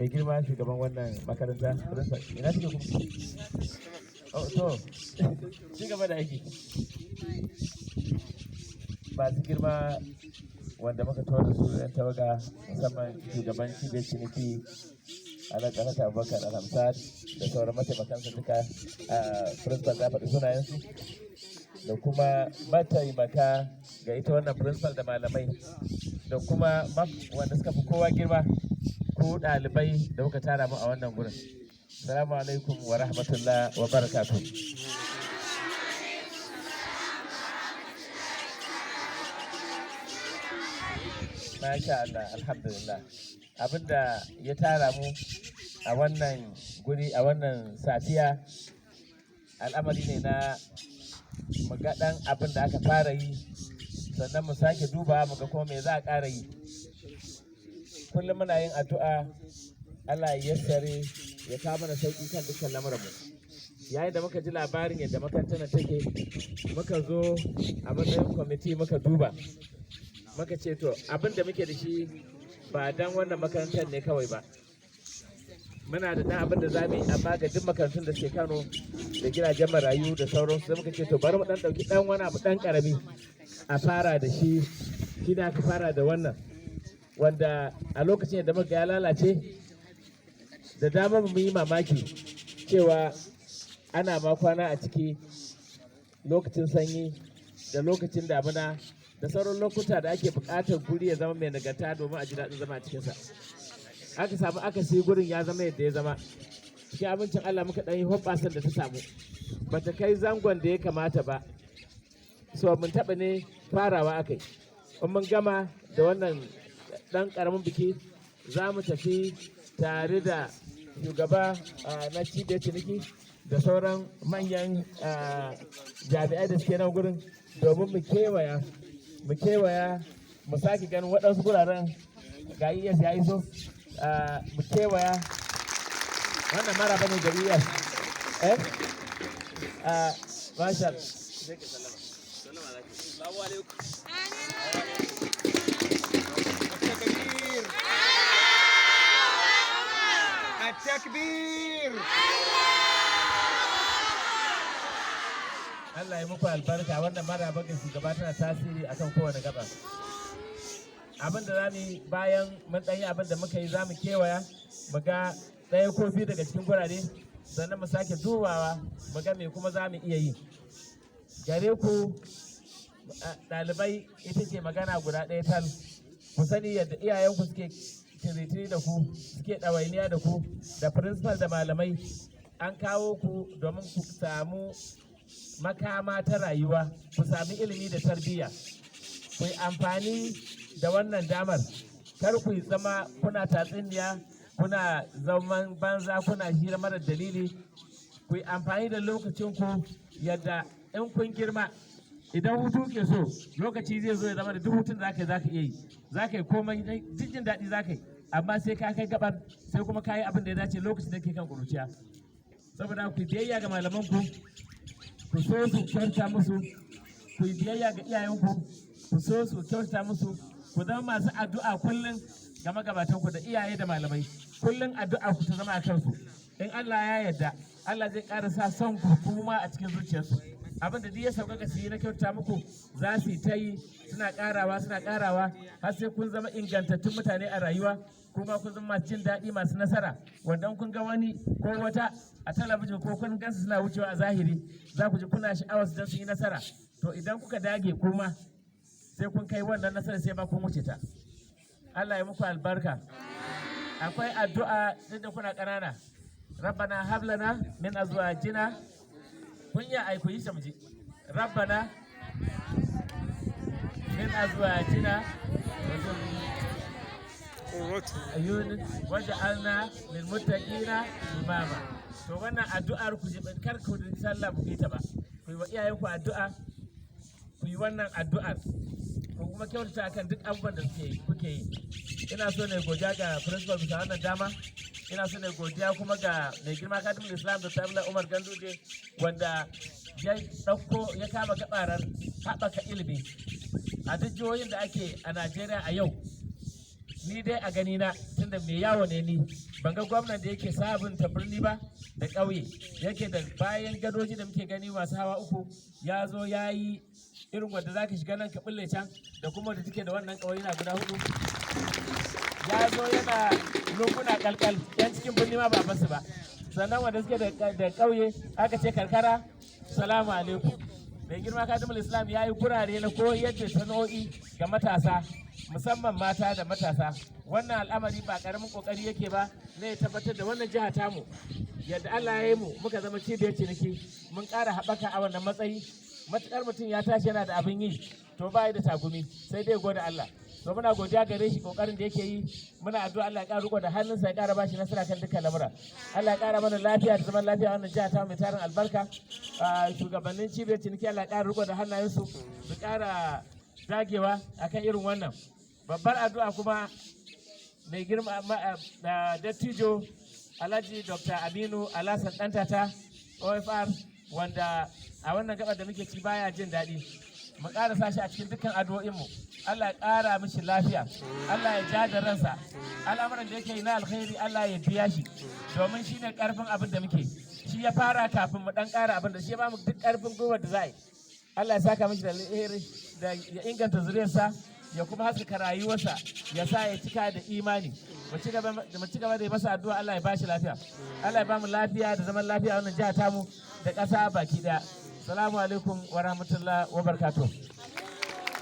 mai girma shugaban wannan makaranta principal ina take kuma oh to ci gaba da aiki masu girma wanda muka tura da su yan tawaga musamman shugaban cibiyar ciniki alaƙa abubakar alhamsad da sauran mataimakansa duka a principal ya faɗi sunayensu da kuma mataimaka ga ita wannan principal da malamai da kuma wanda suka fi kowa girma ko ɗalibai da muka tara mu a wannan gurin. Assalamu alaikum wa rahmatullah wa barakatuh. Masha Allah, alhamdulillah. Abinda ya tara mu a wannan guri a wannan safiya al'amari ne na magaɗan abin da aka fara yi sannan mu sake duba mu ga kuma me za a ƙara yi. Kullum muna yin addu'a Allah ya yassare ya kawo mana sauƙi kan dukkan lamuranmu. Yayin da muka ji labarin yadda makarantar take muka zo a matsayin kwamiti muka duba muka ce to abin da muke da shi ba dan wannan makarantar ne kawai ba. Muna da ɗan abin da za mu yi amma ga duk makarantun da suke Kano da gidajen marayu da sauransu sai muka ce to bari mu ɗan ɗauki ɗan wani abu ɗan ƙarami a fara da shi. Shi ne aka fara da wannan wanda a lokacin da muka ya lalace da dama mu yi mamaki cewa ana ma kwana a ciki lokacin sanyi da lokacin damina da sauran lokuta da ake buƙatar guri ya zama mai nagarta domin a ji daɗin zama a cikinsa. Aka samu aka sai gurin ya zama yadda ya zama. Cikin abincin Allah muka ɗan yi hoɓɓasan da ta samu. Bata kai zangon da ya kamata ba. So mun taɓa ne farawa aka yi. In mun gama da wannan ɗan ƙaramin biki za mu tafi tare da shugaba na cibiyar ciniki da sauran manyan jami'ai da suke nan gurin domin mu kewaya mu sake ganin waɗansu guraren ga IS ya iso mu kewaya wannan mara bane ga IS Marshal التكبير Allah ya muku albarka wannan maraba ga shugaba tana tasiri akan kowane gaba. Abin da zamu yi bayan mun ɗanyi abin da muka yi zamu kewaya mu ga ɗaya ko biyu daga cikin gurare sannan mu sake dubawa mu ga me kuma zamu iya yi. Gare ku ɗalibai ita ce magana guda ɗaya tal ku sani yadda iyayenku suke tiritiri da ku suke ɗawainiya da ku da principal da malamai an kawo ku domin ku samu makama ta rayuwa ku sami ilimi da tarbiyya ku yi amfani da wannan damar kar ku yi zama kuna tatsuniya kuna zaman banza kuna hira mara dalili ku yi amfani da lokacinku yadda in kun girma idan hutu ke so lokaci zai zo ya zama da duk hutun da za ka iya yi za ka yi komai jin daɗi za ka yi amma sai ka kai gabar sai kuma ka yi abin da ya dace lokacin da ke kan ƙuruciya saboda ku biyayya ga malamanku ku so su kyauta musu ku yi biyayya ga iyayenku ku so su kyauta musu ku zama masu addu'a kullum ga magabatanku da iyaye da malamai kullum addu'a ku ta zama a kansu in Allah ya yarda Allah zai ƙara sa son ku kuma a cikin zuciyarsu abin da duk ya sauƙaƙa su yi na kyauta muku za su yi ta yi suna ƙarawa har sai kun zama ingantattun mutane a rayuwa kuma kun zama masu jin daɗi masu nasara wanda kun ga wani ko wata a talabijin ko kun gansu suna wucewa a zahiri za ku ji kuna sha'awar su don su yi nasara to idan kuka dage kuma sai kun kai wannan nasara sai ma kun wuce ta Allah ya muku albarka akwai addu'a duk da kuna ƙanana rabbana hablana min azwajina kun yi aiko yi samji rabbana min azwajina waj'alna lil muttaqina imama to wannan addu'ar ku ji kar ku sallah ku yi ta ba ku yi wa iyayenku addu'a ku yi wannan addu'ar ko kuma kyautata akan duk abubuwan da kuke yi ina so ne godiya ga principal bisa wannan dama ina so ne godiya kuma ga mai girma kadimul islam da tabla umar ganduje wanda ya ɗauko ya kama gabarar haɓaka ilimi a duk jihohin da ake a najeriya a yau ni dai a gani na tunda mai yawo ne ni ban ga gwamnan da yake sabunta birni ba da ƙauye yake da bayan gadoji da muke gani masu hawa uku ya zo ya yi irin wanda za ka shiga nan ka bulle can da kuma da take da wannan ƙauye na guda hudu ya zo yana lunguna kalkal yan cikin birni ma ba basu ba sannan wanda suke da ƙauye aka ce karkara salamu alaikum mai girma kadimul islam ya yi gurare na koyar da sana'o'i ga matasa musamman mata da matasa wannan al'amari ba karamin kokari yake ba zai tabbatar da wannan jiha tamu yadda Allah ya yi mu muka zama cibiyar ciniki mun ƙara haɓaka a wannan matsayi matuƙar mutum ya tashi yana da abin yi to ba da tagumi sai dai gode Allah to muna godiya gare shi kokarin da yake yi muna addu'a Allah ya ƙara riko da hannunsa ya ƙara bashi nasara kan dukkan lamura Allah ya ƙara mana lafiya da zaman lafiya wannan jiha ta mai tarin albarka shugabannin cibiyar ciniki Allah ya ƙara riko da hannayensu su ƙara dagewa akan irin wannan babbar addu'a kuma mai girma da dattijo Alhaji Dr. Aminu Alhassan Dantata OFR wanda a wannan gabar da muke ci baya jin daɗi mu ƙara sa shi a cikin dukkan addu'o'inmu Allah ya ƙara mishi lafiya Allah ya ja da ransa al'amuran da yake yi na alkhairi Allah ya biya shi domin shi ne ƙarfin abin da muke shi ya fara kafin mu ɗan ƙara abin da shi ya ba mu duk ƙarfin gwiwar da za a yi Allah ya saka mishi da alheri da ya inganta zuriyarsa ya kuma haskaka rayuwarsa ya sa ya cika da imani mu ci gaba da masa addu'a Allah ya bashi lafiya Allah ya ba mu lafiya da zaman lafiya a wannan jiha tamu da ƙasa baki ɗaya. Assalamu alaikum wa rahmatullahi wa barakatuh.